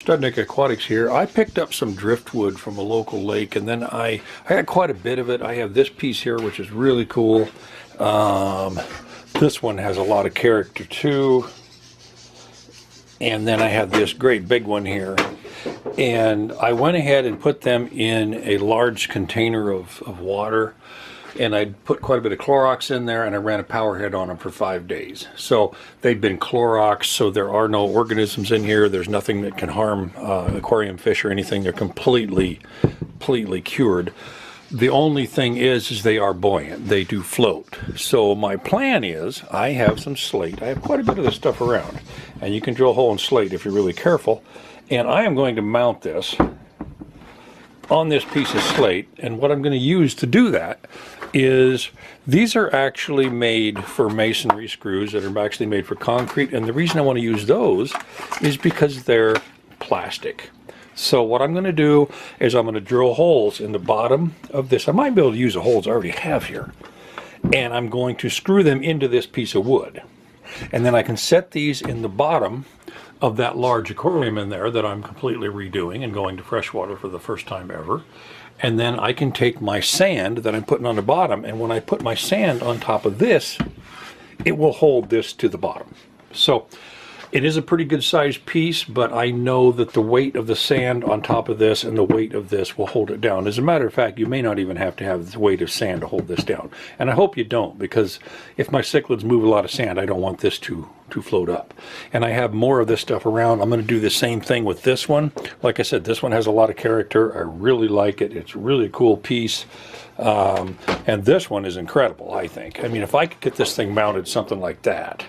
Studnik Aquatics here. I picked up some driftwood from a local lake, and then I got quite a bit of it. I have this piece here, which is really cool. This one has a lot of character too. And then I have this great big one here. And I went ahead and put them in a large container of water. And I put quite a bit of Clorox in there, and I ran a power head on them for 5 days. So they've been Clorox, so there are no organisms in here. There's nothing that can harm aquarium fish or anything. They're completely cured. The only thing is they are buoyant. They do float. So my plan is I have some slate. I have quite a bit of this stuff around, and you can drill a hole in slate if you're really careful. And I am going to mount this on this piece of slate, and what I'm going to use to do that is these are actually made for masonry screws that are actually made for concrete, and the reason I want to use those is because they're plastic. So what I'm going to do is I'm going to drill holes in the bottom of this. I might be able to use the holes I already have here, and I'm going to screw them into this piece of wood, and then I can set these in the bottom of that large aquarium in there that I'm completely redoing and going to freshwater for the first time ever. And then I can take my sand that I'm putting on the bottom, and when I put my sand on top of this, it will hold this to the bottom. So it is a pretty good sized piece, but I know that the weight of the sand on top of this and the weight of this will hold it down. As a matter of fact, you may not even have to have the weight of sand to hold this down. And I hope you don't, because if my cichlids move a lot of sand, I don't want this to float up. And I have more of this stuff around. I'm going to do the same thing with this one. Like I said, this one has a lot of character. I really like it. It's a really cool piece. And this one is incredible, I think. I mean, if I could get this thing mounted something like that,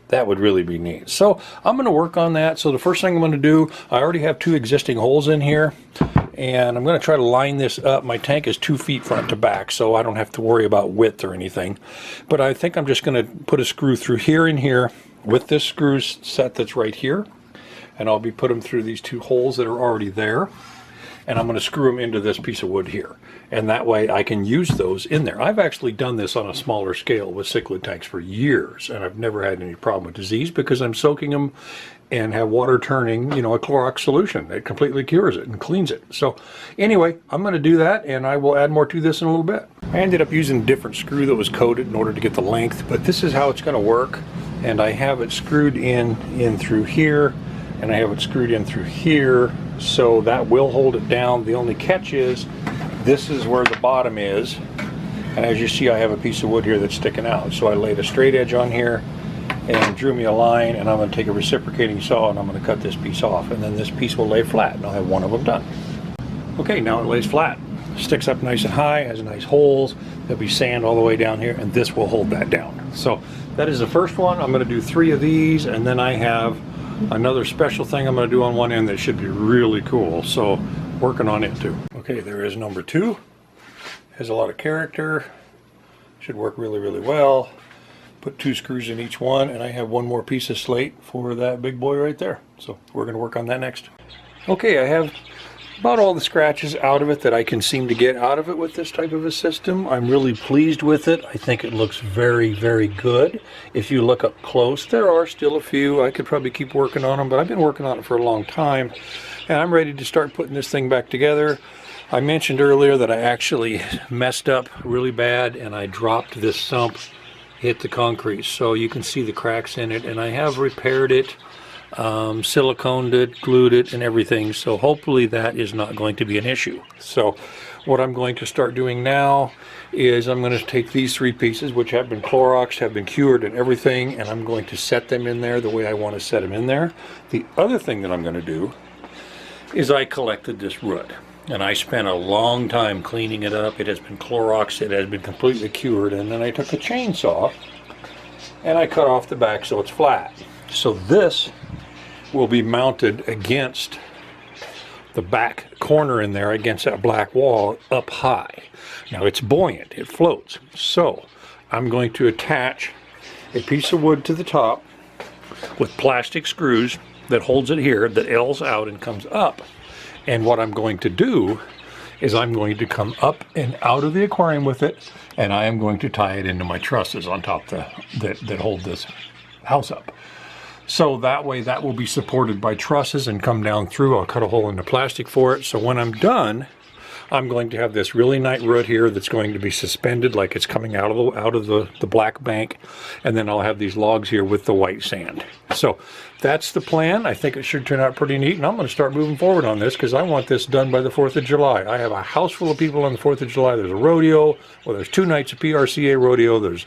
that would really be neat. So I'm going to work on that. So the first thing I'm going to do, I already have 2 existing holes in here, and I'm going to try to line this up. My tank is 2 feet front to back, so I don't have to worry about width or anything. But I think I'm just going to put a screw through here and here with this screw set that's right here, and I'll be putting them through these 2 holes that are already there, and I'm going to screw them into this piece of wood here. And that way I can use those in there. I've actually done this on a smaller scale with cichlid tanks for years, and I've never had any problem with disease because I'm soaking them and have water turning, you know, a Clorox solution. It completely cures it and cleans it. So anyway, I'm going to do that, and I will add more to this in a little bit. I ended up using a different screw that was coated in order to get the length, but this is how it's going to work. And I have it screwed in through here, and I have it screwed in through here, so that will hold it down. The only catch is this is where the bottom is, and as you see, I have a piece of wood here that's sticking out. So I laid a straight edge on here and drew me a line, and I'm going to take a reciprocating saw and I'm going to cut this piece off, and then this piece will lay flat, and I'll have one of them done. Okay, now it lays flat, sticks up nice and high, has nice holes. There'll be sand all the way down here, and this will hold that down. So that is the first one. I'm going to do 3 of these, and then I have another special thing I'm going to do on one end that should be really cool. So working on it too. Okay, there is number 2. Has a lot of character. Should work really well. Put 2 screws in each one, and I have 1 more piece of slate for that big boy right there. So we're going to work on that next. Okay, I have about all the scratches out of it that I can seem to get out of it with this type of a system. I'm really pleased with it. I think it looks very good. If you look up close, there are still a few. I could probably keep working on them, but I've been working on it for a long time, and I'm ready to start putting this thing back together. I mentioned earlier that I actually messed up really bad, and I dropped this sump, hit the concrete, so you can see the cracks in it, and I have repaired it, siliconed it, glued it, and everything, so hopefully that is not going to be an issue. So what I'm going to start doing now is I'm going to take these 3 pieces, which have been Cloroxed, have been cured and everything, and I'm going to set them in there the way I want to set them in there. The other thing that I'm going to do is I collected this wood, and I spent a long time cleaning it up. It has been Cloroxed, it has been completely cured, and then I took a chainsaw and I cut off the back so it's flat. So this will be mounted against the back corner in there, against that black wall up high. Now it's buoyant, it floats. So I'm going to attach a piece of wood to the top with plastic screws that holds it here, that L's out and comes up. And what I'm going to do is I'm going to come up and out of the aquarium with it, and I am going to tie it into my trusses on top that hold this house up. So that way that will be supported by trusses and come down through. I'll cut a hole in the plastic for it. So when I'm done, I'm going to have this really nice root here that's going to be suspended like it's coming out of the black bank. And then I'll have these logs here with the white sand. So that's the plan. I think it should turn out pretty neat. And I'm going to start moving forward on this because I want this done by the 4th of July. I have a house full of people on the 4th of July. There's a rodeo. Well, there's 2 nights of PRCA rodeo. There's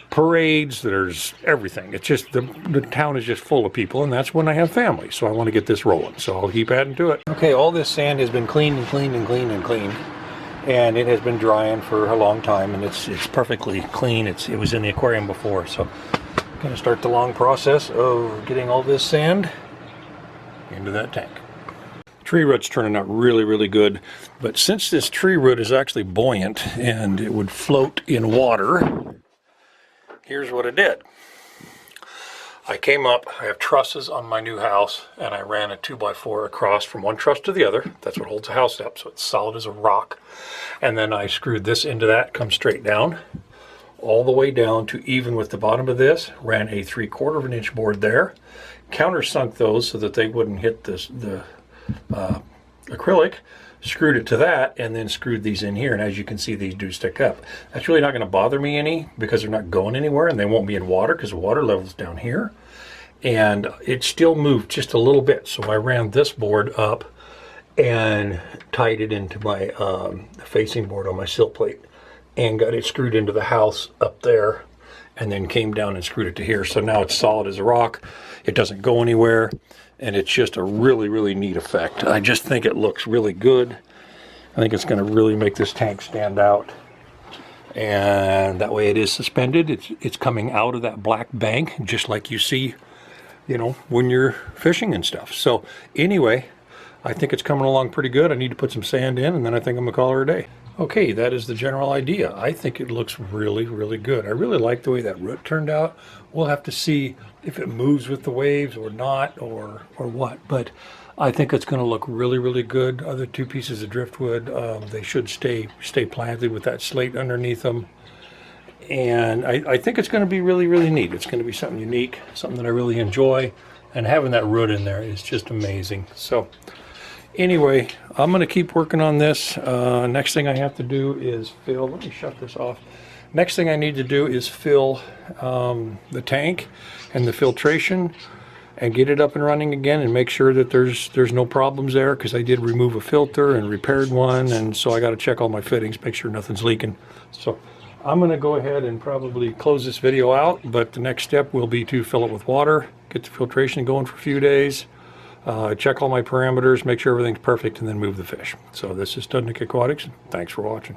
parades, there's everything. It's just the town is just full of people, and that's when I have family. So I want to get this rolling. So I'll keep adding to it. Okay, all this sand has been cleaned and cleaned and cleaned and cleaned, and it has been drying for a long time, and it's perfectly clean. It was in the aquarium before, so I'm going to start the long process of getting all this sand into that tank. Tree root's turning out really, really good, but since this tree root is actually buoyant and it would float in water, here's what I did. I came up, I have trusses on my new house, and I ran a 2x4 across from one truss to the other. That's what holds the house up, so it's solid as a rock. And then I screwed this into that, comes straight down, all the way down to even with the bottom of this, ran a 3/4 inch board there, countersunk those so that they wouldn't hit the acrylic, screwed it to that, and then screwed these in here, and as you can see, these do stick up. That's really not going to bother me any because they're not going anywhere, and they won't be in water because the water level's down here, and it still moved just a little bit. So I ran this board up and tied it into my facing board on my sill plate and got it screwed into the house up there, and then came down and screwed it to here. So now it's solid as a rock. It doesn't go anywhere. And it's just a really, really neat effect. I just think it looks really good. I think it's going to really make this tank stand out. And that way it is suspended. It's coming out of that black bank, just like you see, you know, when you're fishing and stuff. So anyway, I think it's coming along pretty good. I need to put some sand in, and then I think I'm going to call her a day. Okay, that is the general idea. I think it looks really, really good. I really like the way that root turned out. We'll have to see if it moves with the waves or not, or what. But I think it's going to look really, really good. Other 2 pieces of driftwood, they should stay planted with that slate underneath them. And I think it's going to be really, really neat. It's going to be something unique, something that I really enjoy. And having that root in there is just amazing. So anyway, I'm going to keep working on this. Next thing I have to do is fill, let me shut this off. Next thing I need to do is fill the tank and the filtration and get it up and running again and make sure that there's no problems there, because I did remove a filter and repaired one, and so I got to check all my fittings, make sure nothing's leaking. So I'm going to go ahead and probably close this video out, but the next step will be to fill it with water, get the filtration going for a few days, check all my parameters, make sure everything's perfect, and then move the fish. So this is Studnick Aquatics. Thanks for watching.